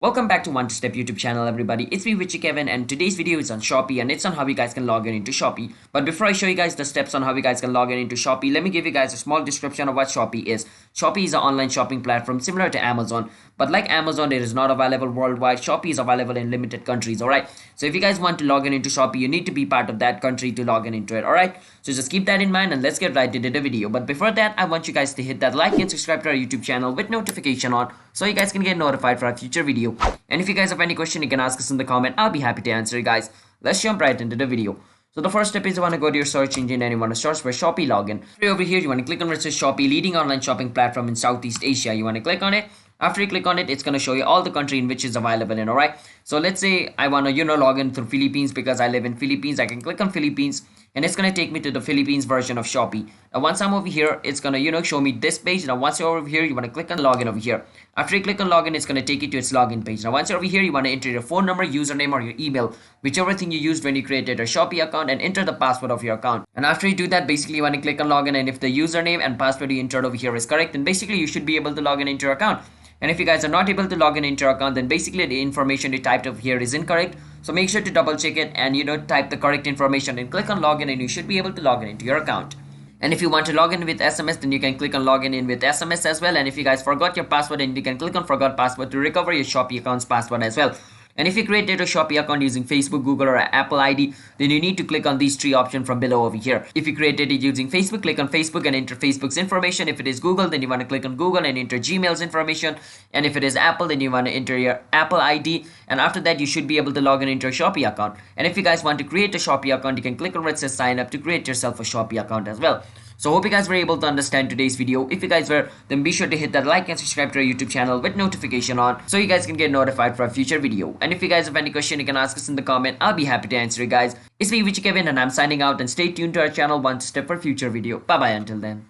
Welcome back to One Step YouTube channel, everybody. It's me, Richie Kevin, and today's video is on Shopee, and it's on how you guys can log in into Shopee. But before I show you guys the steps on how you guys can log in into Shopee, let me give you guys a small description of what Shopee is. Shopee is an online shopping platform similar to Amazon, but like Amazon, it is not available worldwide. Shopee is available in limited countries. All right. So if you guys want to log in into Shopee, you need to be part of that country to log in into it. All right. So just keep that in mind, and let's get right into the video. But before that, I want you guys to hit that like and subscribe to our YouTube channel with notification on, so you guys can get notified for our future video. And if you guys have any question, you can ask us in the comment. I'll be happy to answer you guys. Let's jump right into the video. So the first step is you want to go to your search engine and you want to search for Shopee login. Over here, you want to click on where it says Shopee, leading online shopping platform in Southeast Asia. You want to click on it. After you click on it, it's going to show you all the country in which is available in. All right. So let's say I want to log in through Philippines because I live in Philippines. I can click on Philippines, and it's going to take me to the Philippines version of Shopee. Now once I'm over here, it's going to show me this page. Now once you're over here, you want to click on login over here. After you click on login, it's going to take you to its login page. Now once you're over here, you want to enter your phone number, username, or your email, whichever thing you used when you created a Shopee account, and enter the password of your account. And after you do that, basically you want to click on login, and if the username and password you entered over here is correct, then basically you should be able to log in into your account. And if you guys are not able to log in into your account, then basically the information you typed over here is incorrect. So make sure to double check it and type the correct information and click on login, and you should be able to log in into your account. And if you want to log in with SMS, then you can click on login in with SMS as well. And if you guys forgot your password, then you can click on forgot password to recover your Shopee account's password as well. And if you created a Shopee account using Facebook, Google, or Apple ID, then you need to click on these three options from below over here. If you created it using Facebook, click on Facebook and enter Facebook's information. If it is Google, then you want to click on Google and enter Gmail's information. And if it is Apple, then you want to enter your Apple ID. And after that, you should be able to log in into your Shopee account. And if you guys want to create a Shopee account, you can click on where it says sign up to create yourself a Shopee account as well. So hope you guys were able to understand today's video. If you guys were, then be sure to hit that like and subscribe to our YouTube channel with notification on, so you guys can get notified for a future video. And if you guys have any question, you can ask us in the comment. I'll be happy to answer you guys. It's me, Richie Kevin, and I'm signing out, and stay tuned to our channel One Step for future video. Bye bye until then.